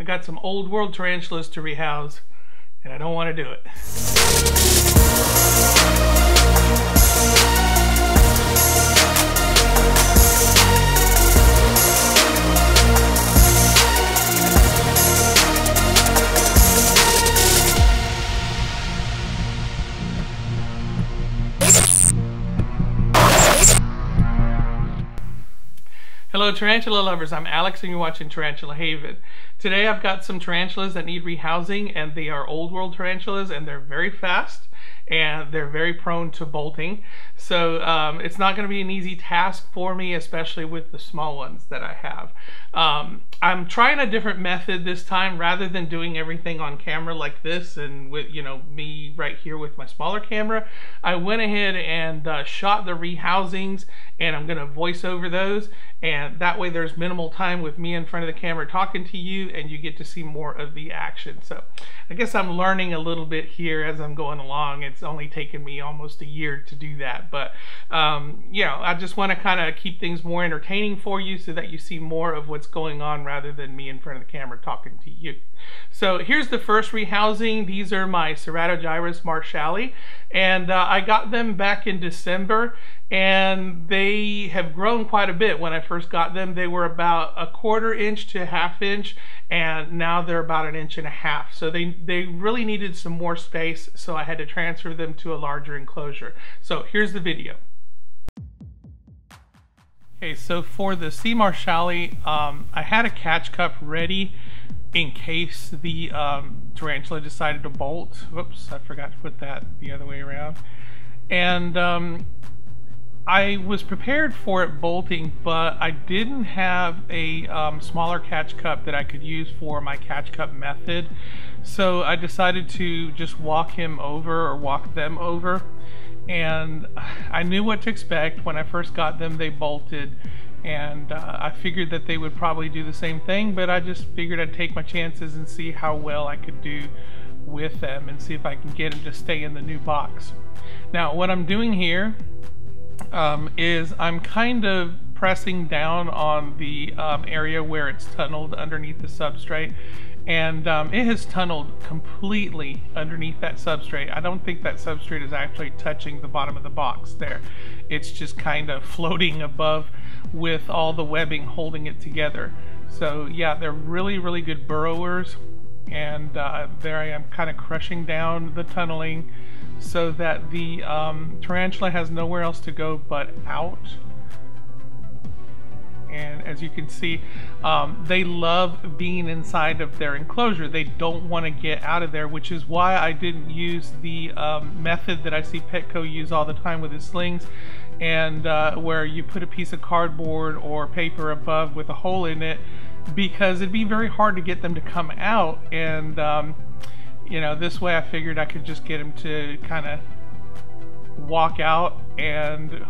I got some old world tarantulas to rehouse, and I don't want to do it. Hello tarantula lovers, I'm Alex and you're watching Tarantula Haven. Today I've got some tarantulas that need rehousing, and they are old world tarantulas and they're very fast and they're very prone to bolting. So it's not going to be an easy task for me, especially with the small ones that I have. I'm trying a different method this time. Rather than doing everything on camera like this and with me right here with my smaller camera, I went ahead and shot the rehousings, and I'm going to voice over those, and that way there's minimal time with me in front of the camera talking to you and you get to see more of the action. So I guess I'm learning a little bit here as I'm going along. It's only taken me almost a year to do that, but I just want to kind of keep things more entertaining for you so that you see more of what's going on rather than me in front of the camera talking to you. So here's the first rehousing. These are my Ceratogyrus marshalli, and I got them back in December, and they have grown quite a bit. When I first got them, they were about a 1/4 inch to 1/2 inch, and now they're about 1.5 inches. So they really needed some more space, so I had to transfer them to a larger enclosure. So here's the video. Okay, so for the C. marshalli, I had a catch cup ready in case the tarantula decided to bolt. Whoops, I forgot to put that the other way around. And I was prepared for it bolting, but I didn't have a smaller catch cup that I could use for my catch cup method. So I decided to just walk them over. And I knew what to expect. When I first got them, they bolted, and I figured that they would probably do the same thing, but I just figured I'd take my chances and see how well I could do with them and see if I can get them to stay in the new box. Now what I'm doing here is I'm kind of pressing down on the area where it's tunneled underneath the substrate, and it has tunneled completely underneath that substrate. I don't think that substrate is actually touching the bottom of the box there. It's just kind of floating above with all the webbing holding it together. So yeah, they're really good burrowers, and there I am kind of crushing down the tunneling so that the tarantula has nowhere else to go but out. And as you can see, they love being inside of their enclosure. They don't want to get out of there, which is why I didn't use the method that I see Petco use all the time with his slings, and where you put a piece of cardboard or paper above with a hole in it, because it'd be very hard to get them to come out. And this way I figured I could just get them to kind of walk out, and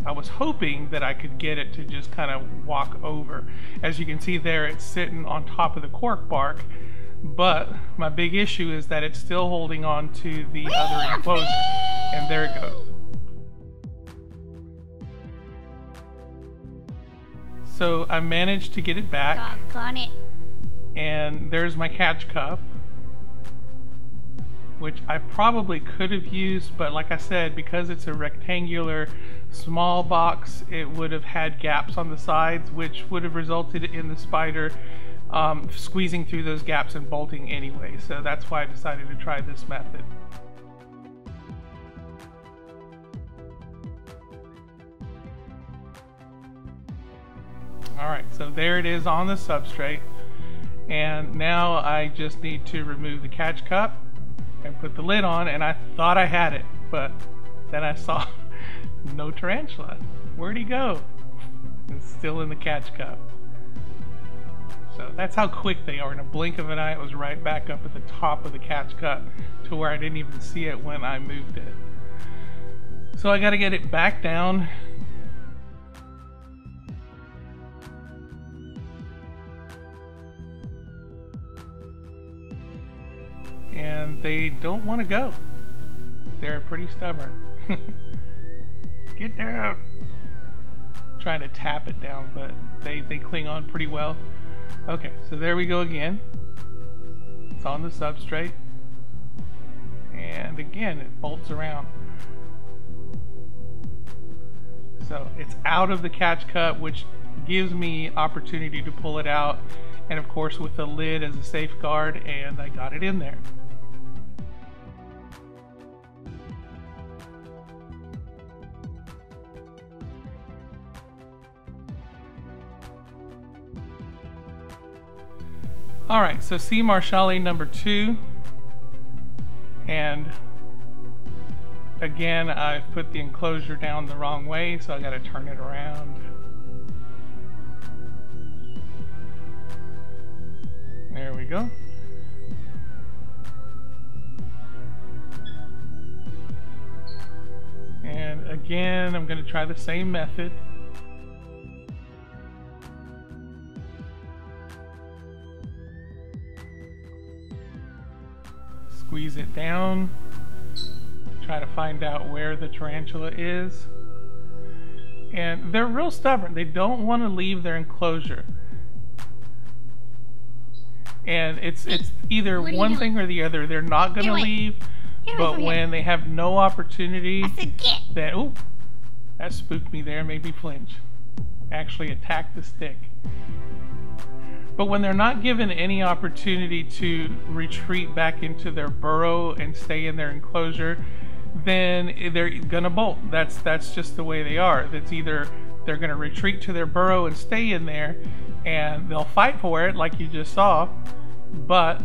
I was hoping that I could get it to just kind of walk over. As you can see there, it's sitting on top of the cork bark, but my big issue is that it's still holding on to the other enclosure, and there it goes. So I managed to get it back, and there's my catch cup, which I probably could have used, but like I said, because it's a rectangular small box, it would have had gaps on the sides, which would have resulted in the spider squeezing through those gaps and bolting anyway. So that's why I decided to try this method. Alright, so there it is on the substrate, and now I just need to remove the catch cup and put the lid on, and I thought I had it, but then I saw no tarantula. Where'd he go? It's still in the catch cup. So that's how quick they are. In a blink of an eye, it was right back up at the top of the catch cup to where I didn't even see it when I moved it. So I gotta get it back down. And they don't want to go. They're pretty stubborn. Get down! Trying to tap it down, but they cling on pretty well. Okay, so there we go again. It's on the substrate. And again, it bolts around. So it's out of the catch cup, which gives me opportunity to pull it out. And of course with the lid as a safeguard, and I got it in there. Alright, so C. marshalli number 2, and again I've put the enclosure down the wrong way, so I got to turn it around. There we go. And again I'm going to try the same method. Squeeze it down, try to find out where the tarantula is. And they're real stubborn. They don't want to leave their enclosure. And it's either one thing or the other. They're not going to leave, but when they have no opportunity, then, oh, that spooked me there, made me flinch. Actually attacked the stick. But when they're not given any opportunity to retreat back into their burrow and stay in their enclosure, then they're gonna bolt. That's just the way they are. That's either they're gonna retreat to their burrow and stay in there, and they'll fight for it like you just saw, but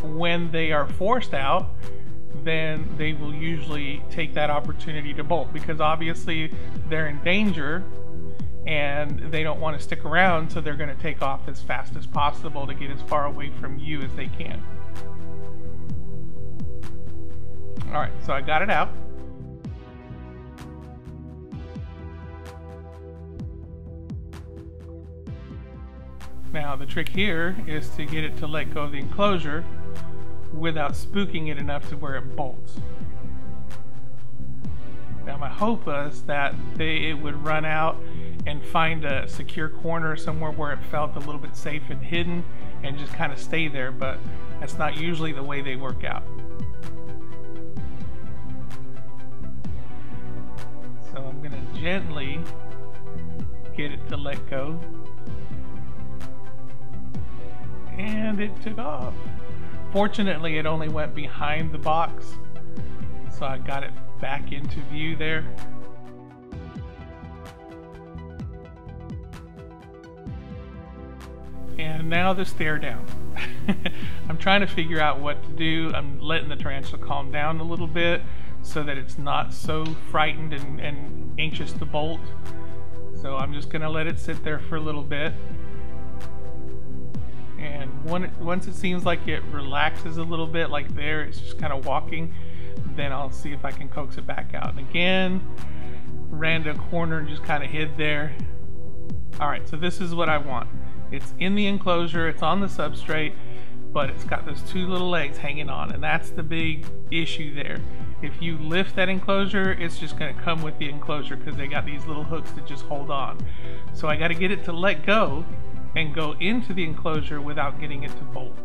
when they are forced out, then they will usually take that opportunity to bolt, because obviously they're in danger and they don't want to stick around, so they're going to take off as fast as possible to get as far away from you as they can. Alright, so I got it out. Now the trick here is to get it to let go of the enclosure without spooking it enough to where it bolts. Now my hope was that it would run out and find a secure corner somewhere where it felt a little bit safe and hidden and just kind of stay there, but that's not usually the way they work out. So I'm going to gently get it to let go, and it took off. Fortunately, it only went behind the box, so I got it back into view there. And now the stare down. I'm trying to figure out what to do. I'm letting the tarantula calm down a little bit so that it's not so frightened and anxious to bolt. So I'm just going to let it sit there for a little bit. And once it seems like it relaxes a little bit, like there, it's just kind of walking, then I'll see if I can coax it back out. And again, ran to a corner and just kind of hid there. Alright, so this is what I want. It's in the enclosure, it's on the substrate, but it's got those two little legs hanging on, and that's the big issue there. If you lift that enclosure, it's just going to come with the enclosure because they got these little hooks that just hold on. So I got to get it to let go and go into the enclosure without getting it to bolt.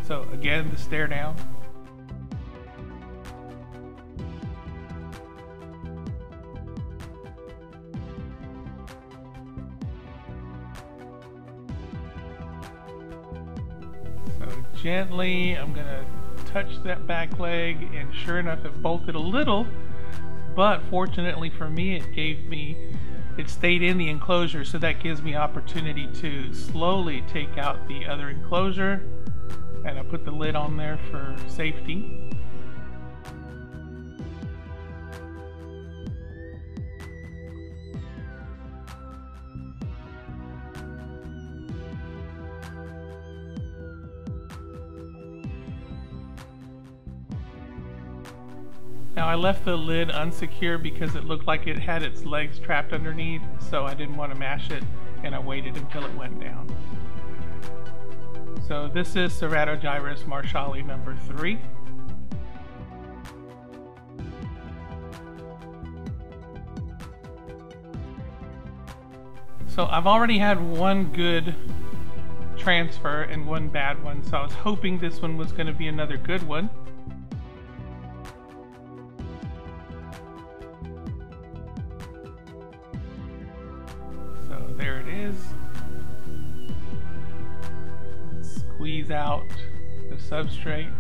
So again, the stare down. Gently, I'm going to touch that back leg, and sure enough it bolted a little, but fortunately for me it stayed in the enclosure, so that gives me opportunity to slowly take out the other enclosure, and I put the lid on there for safety. Now I left the lid unsecure because it looked like it had its legs trapped underneath, so I didn't want to mash it, and I waited until it went down. So this is Ceratogyrus marshalli number 3. So I've already had one good transfer and one bad one, so I was hoping this one was going to be another good one. So there it is. Squeeze out the substrate.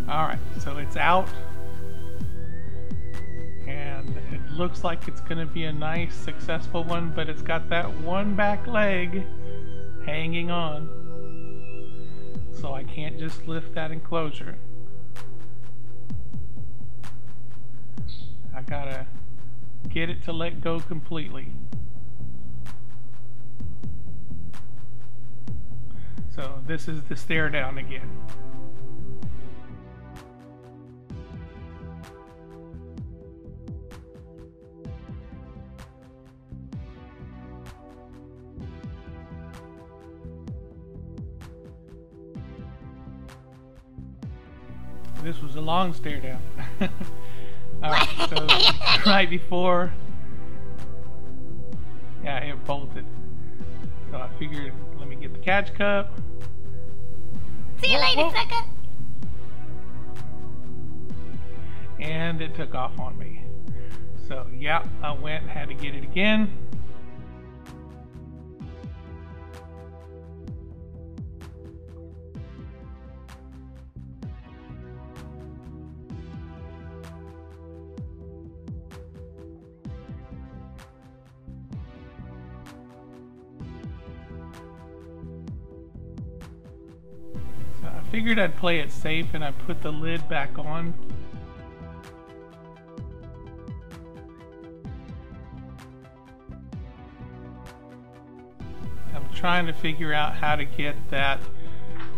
Alright, so it's out, and it looks like it's going to be a nice, successful one, but it's got that one back leg hanging on, so I can't just lift that enclosure. I gotta get it to let go completely. So this is the stare down again. This was a long stare down. Alright, so right before, yeah, it bolted. So I figured, let me get the catch cup. See you later, sucker! And it took off on me. So yeah, I went and had to get it again. I figured I'd play it safe, and I put the lid back on. I'm trying to figure out how to get that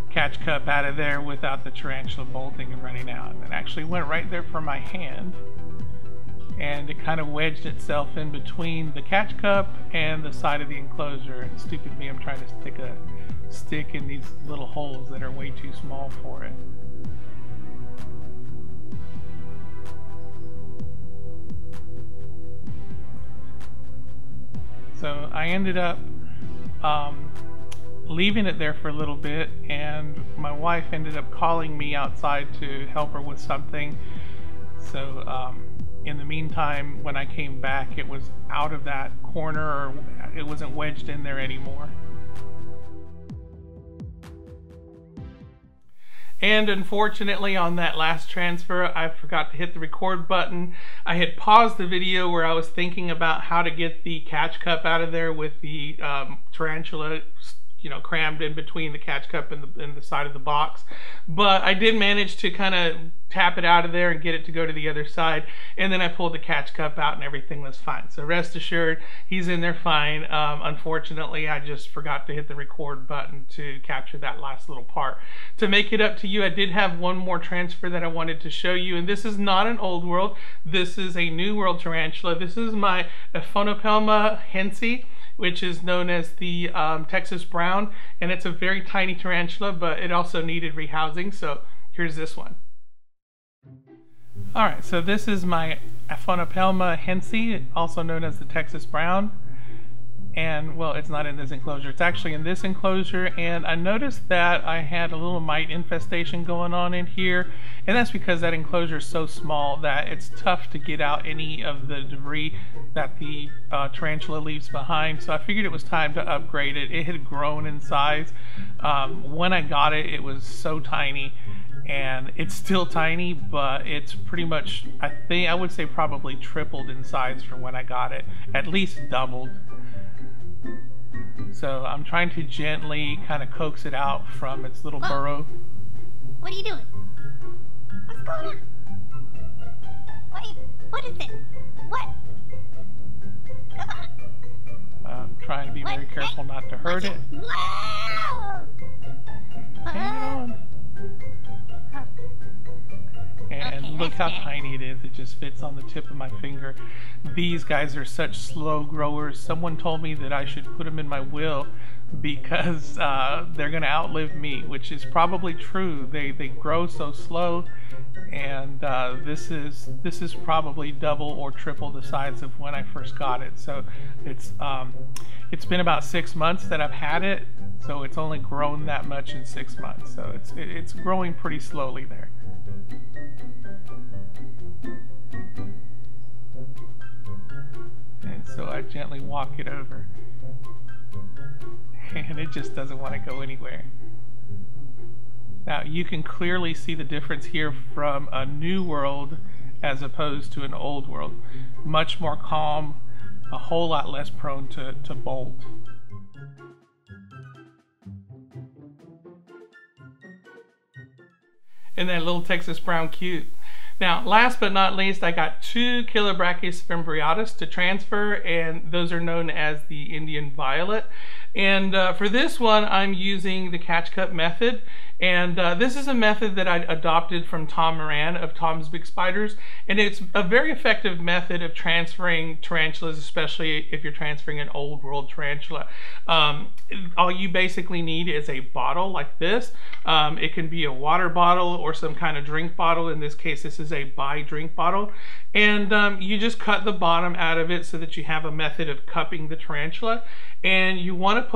catch cup out of there without the tarantula bolting and running out. And it actually went right there for my hand, and it kind of wedged itself in between the catch cup and the side of the enclosure. And stupid me, I'm trying to stick a stick in these little holes that are way too small for it. So I ended up leaving it there for a little bit, and my wife ended up calling me outside to help her with something. So in the meantime, when I came back, it was out of that corner, or it wasn't wedged in there anymore. And unfortunately, on that last transfer, I forgot to hit the record button. I had paused the video where I was thinking about how to get the catch cup out of there with the tarantula, you know, crammed in between the catch cup and the side of the box. But I did manage to kind of tap it out of there and get it to go to the other side. And then I pulled the catch cup out and everything was fine. So rest assured, he's in there fine. Unfortunately, I just forgot to hit the record button to capture that last little part. To make it up to you, I did have one more transfer that I wanted to show you. And this is not an old world. This is a new world tarantula. This is my Aphonopelma hentzi, which is known as the Texas brown, and it's a very tiny tarantula, but it also needed rehousing, so here's this one. Alright, so this is my Aphonopelma hentzi, also known as the Texas brown, and well, it's not in this enclosure, it's actually in this enclosure, and I noticed that I had a little mite infestation going on in here, and that's because that enclosure is so small that it's tough to get out any of the debris that the tarantula leaves behind. So I figured it was time to upgrade it. It had grown in size. When I got it, it was so tiny, and it's still tiny, but it's pretty much, I would say probably tripled in size from when I got it, at least doubled. So I'm trying to gently kind of coax it out from its little burrow. What are you doing? What's going on? What is it? What? Come on. I'm trying to be very careful not to hurt it. Wow! Hang on. And Okay, look how that's tiny it is. It just fits on the tip of my finger. These guys are such slow growers. Someone told me that I should put them in my will because they're going to outlive me, which is probably true. They grow so slow, and this is probably double or triple the size of when I first got it. So it's been about 6 months that I've had it, so it's only grown that much in 6 months. So it's growing pretty slowly there. And so I gently walk it over, and it just doesn't want to go anywhere. Now you can clearly see the difference here from a new world as opposed to an old world. Much more calm, a whole lot less prone to bolt. And that little Texas brown cute. Now, last but not least, I got 2 Chilobrachys fimbriatus to transfer, and those are known as the Indian violet. And for this one, I'm using the catch cup method. And this is a method that I adopted from Tom Moran of Tom's Big Spiders. And it's a very effective method of transferring tarantulas, especially if you're transferring an old world tarantula. All you basically need is a bottle like this. It can be a water bottle or some kind of drink bottle. In this case, this is a Bai drink bottle. And you just cut the bottom out of it so that you have a method of cupping the tarantula. And you want to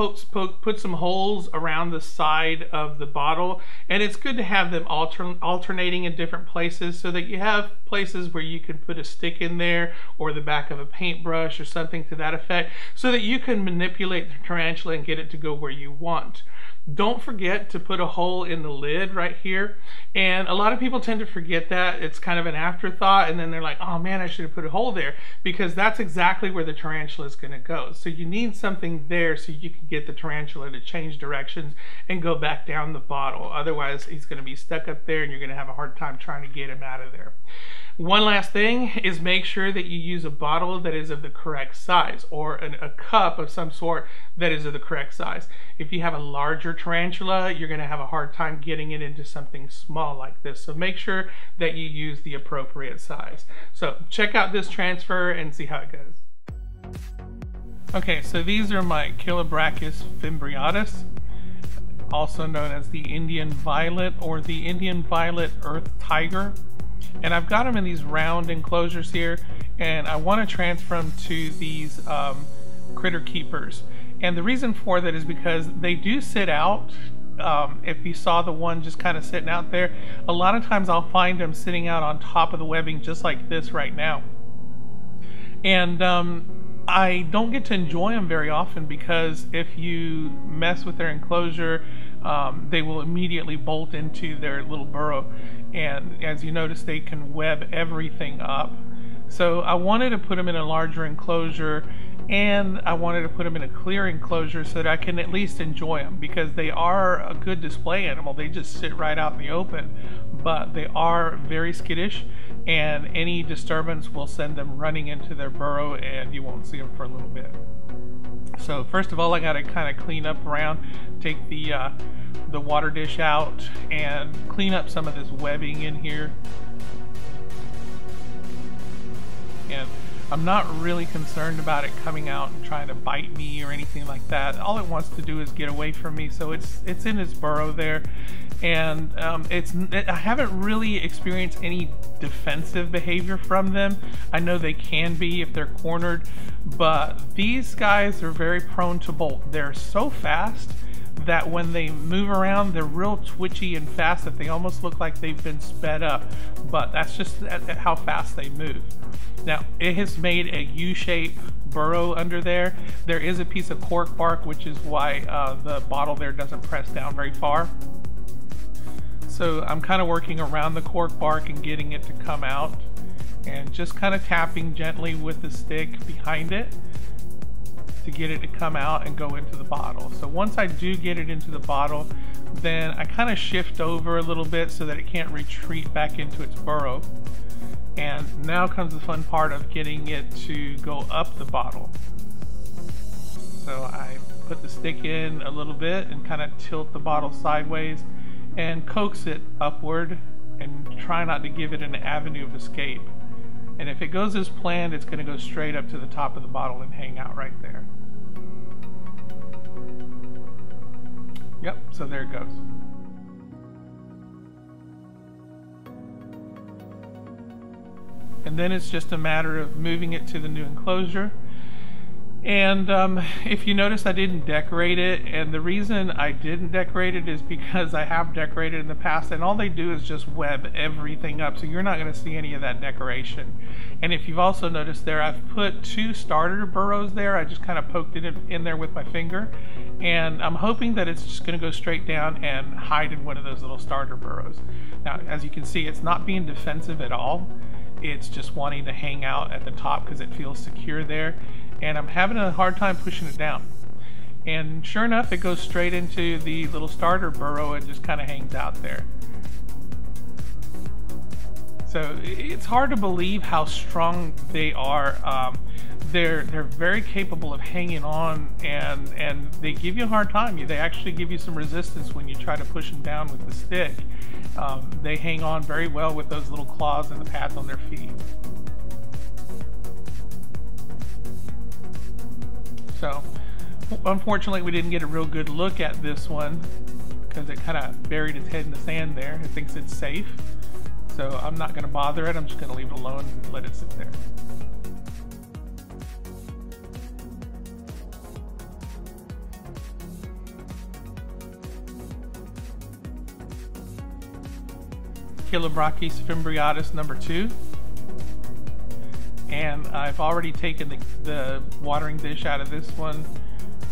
put some holes around the side of the bottle, and it's good to have them alternating in different places so that you have places where you can put a stick in there or the back of a paintbrush or something to that effect, so that you can manipulate the tarantula and get it to go where you want. Don't forget to put a hole in the lid right here, and a lot of people tend to forget that. It's kind of an afterthought, and then they're like, oh man, I should have put a hole there, because that's exactly where the tarantula is going to go. So you need something there so you can get the tarantula to change directions and go back down the bottle. Otherwise, he's going to be stuck up there and you're going to have a hard time trying to get him out of there. One last thing is make sure that you use a bottle that is of the correct size, or a cup of some sort that is of the correct size. If you have a larger tarantula, you're going to have a hard time getting it into something small like this. So make sure that you use the appropriate size. So check out this transfer and see how it goes. Okay, so these are my Chilobrachys fimbriatus, also known as the Indian violet or the Indian violet earth tiger. And I've got them in these round enclosures here, and I want to transfer them to these critter keepers. And the reason for that is because they do sit out. If you saw the one just kind of sitting out there, a lot of times I'll find them sitting out on top of the webbing just like this right now. And I don't get to enjoy them very often, because if you mess with their enclosure, they will immediately bolt into their little burrow, and as you notice, they can web everything up. So I wanted to put them in a larger enclosure, and I wanted to put them in a clear enclosure so that I can at least enjoy them, because they are a good display animal. They just sit right out in the open, but they are very skittish, and any disturbance will send them running into their burrow and you won't see them for a little bit. So first of all, I got to kind of clean up around, take the water dish out and clean up some of this webbing in here. And I'm not really concerned about it coming out and trying to bite me or anything like that. All it wants to do is get away from me, so it's in its burrow there. And I haven't really experienced any defensive behavior from them. I know they can be if they're cornered, but these guys are very prone to bolt. They're so fast that when they move around, they're real twitchy and fast, that they almost look like they've been sped up, but that's just how fast they move. Now, it has made a U-shaped burrow under there. There is a piece of cork bark, which is why the bottle there doesn't press down very far. So I'm kind of working around the cork bark and getting it to come out, and just kind of tapping gently with the stick behind it to get it to come out and go into the bottle. So once I do get it into the bottle, then I kind of shift over a little bit so that it can't retreat back into its burrow. And now comes the fun part of getting it to go up the bottle. So I put the stick in a little bit and kind of tilt the bottle sideways and coax it upward and try not to give it an avenue of escape. And if it goes as planned, it's going to go straight up to the top of the bottle and hang out right there. Yep, so there it goes. And then it's just a matter of moving it to the new enclosure. And if you notice, I didn't decorate it, and the reason I didn't decorate it is because I have decorated in the past, and all they do is just web everything up, so you're not going to see any of that decoration. And if you've also noticed there, I've put 2 starter burrows there. I just kind of poked it in there with my finger, and I'm hoping that it's just going to go straight down and hide in one of those little starter burrows. Now, as you can see, it's not being defensive at all. It's just wanting to hang out at the top because it feels secure there. And I'm having a hard time pushing it down. And sure enough, it goes straight into the little starter burrow and just kind of hangs out there. So it's hard to believe how strong they are. They're very capable of hanging on, and they give you a hard time. They actually give you some resistance when you try to push them down with the stick. They hang on very well with those little claws and the pads on their feet. So, unfortunately, we didn't get a real good look at this one because it kind of buried its head in the sand there. It thinks it's safe. So I'm not going to bother it. I'm just going to leave it alone and let it sit there. Chilobrachys fimbriatus number 2. And I've already taken the watering dish out of this one,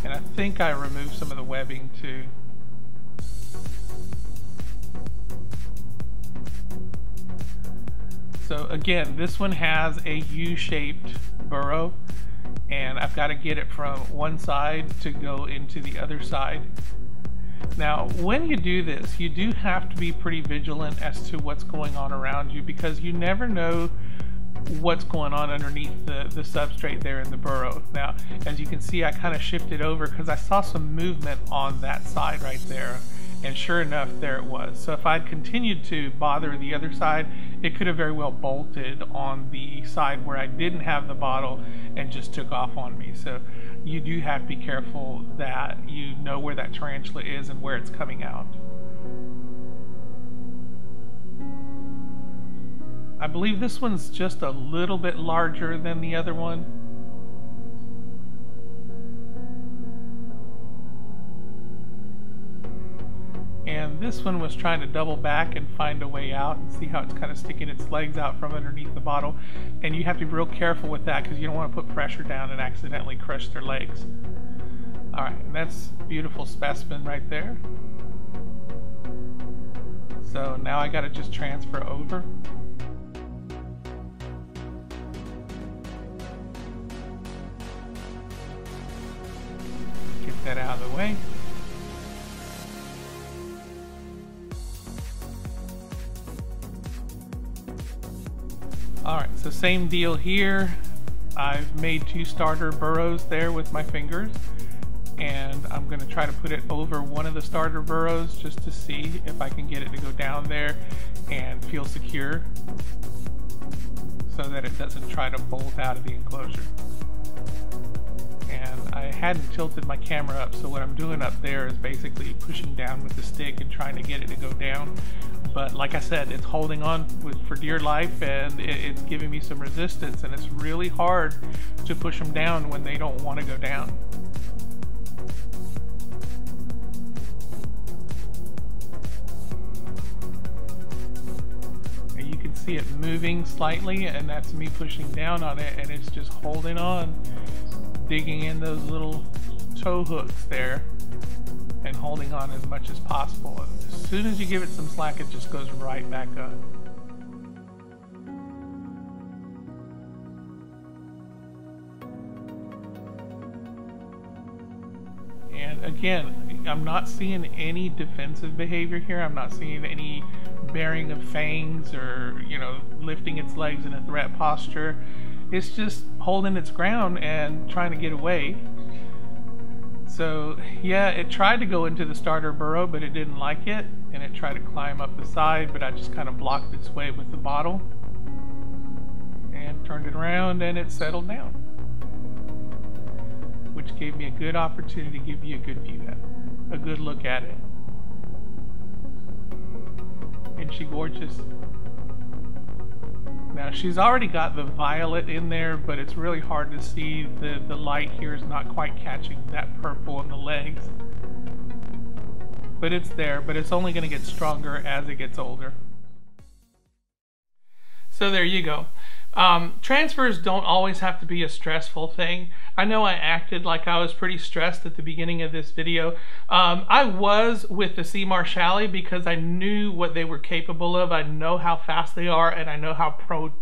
and I think I removed some of the webbing too. So again, this one has a U-shaped burrow, and I've got to get it from one side to go into the other side. Now, when you do this, you do have to be pretty vigilant as to what's going on around you, because you never know what's going on underneath the substrate there in the burrow. Now, as you can see, I kind of shifted over because I saw some movement on that side right there, and sure enough, there it was. So if I'd continued to bother the other side, it could have very well bolted on the side where I didn't have the bottle and just took off on me. So you do have to be careful that you know where that tarantula is and where it's coming out. I believe this one's just a little bit larger than the other one. And this one was trying to double back and find a way out, and see how it's kind of sticking its legs out from underneath the bottle. And you have to be real careful with that because you don't want to put pressure down and accidentally crush their legs. Alright, and that's a beautiful specimen right there. So now I got to just transfer over. Get that out of the way. Alright, so same deal here. I've made 2 starter burrows there with my fingers, and I'm going to try to put it over one of the starter burrows just to see if I can get it to go down there and feel secure so that it doesn't try to bolt out of the enclosure. And I hadn't tilted my camera up, so what I'm doing up there is basically pushing down with the stick and trying to get it to go down. But like I said, it's holding on for dear life, and it's giving me some resistance, and it's really hard to push them down when they don't want to go down. And you can see it moving slightly, and that's me pushing down on it, and it's just holding on, digging in those little toe hooks there and holding on as much as possible. And as soon as you give it some slack, it just goes right back up. And again, I'm not seeing any defensive behavior here. I'm not seeing any baring of fangs or, you know, lifting its legs in a threat posture. It's just holding its ground and trying to get away. So yeah, it tried to go into the starter burrow, but it didn't like it, and it tried to climb up the side, but I just kind of blocked its way with the bottle and turned it around, and it settled down, which gave me a good opportunity to give you a good view of it. a good look at it. Ain't she gorgeous? Now she's already got the violet in there, but it's really hard to see. The light here is not quite catching that purple on the legs. But it's there, but it's only going to get stronger as it gets older. So there you go. Transfers don't always have to be a stressful thing. I know I acted like I was pretty stressed at the beginning of this video. I was with the sea marshalli because I knew what they were capable of. I know how fast they are, and I know how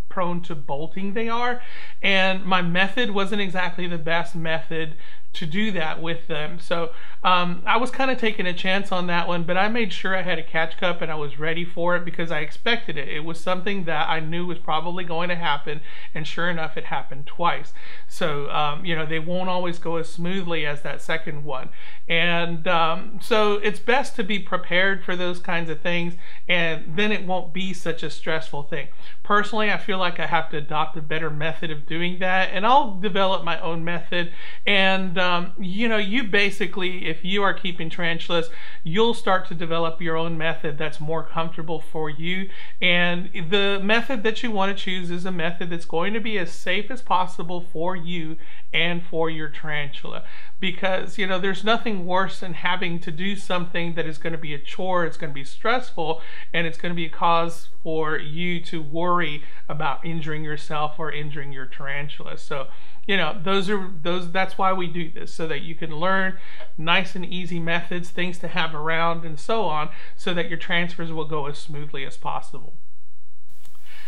prone to bolting they are. And my method wasn't exactly the best method to do that with them. So I was kind of taking a chance on that one, but I made sure I had a catch cup and I was ready for it because I expected it. It was something that I knew was probably going to happen, and sure enough it happened twice. So you know, they won't always go as smoothly as that second one, and so it's best to be prepared for those kinds of things, and then it won't be such a stressful thing. Personally, I feel like I have to adopt a better method of doing that, and I'll develop my own method. And you know, you basically, if you are keeping tarantulas, you'll start to develop your own method that's more comfortable for you. And the method that you want to choose is a method that's going to be as safe as possible for you and for your tarantula. Because, you know, there's nothing worse than having to do something that is going to be a chore, it's going to be stressful, and it's going to be a cause for you to worry about injuring yourself or injuring your tarantula. So, you know, that's why we do this, so that you can learn nice and easy methods, things to have around, and so on, so that your transfers will go as smoothly as possible.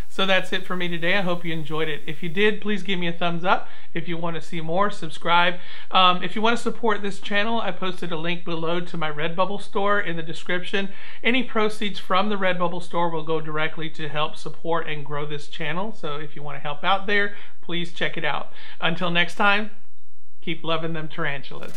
So that's it for me today. I hope you enjoyed it. If you did, please give me a thumbs up. If you want to see more, subscribe. If you want to support this channel, I posted a link below to my Redbubble store in the description. Any proceeds from the Redbubble store will go directly to help support and grow this channel. So if you want to help out there, please check it out. Until next time, keep loving them tarantulas.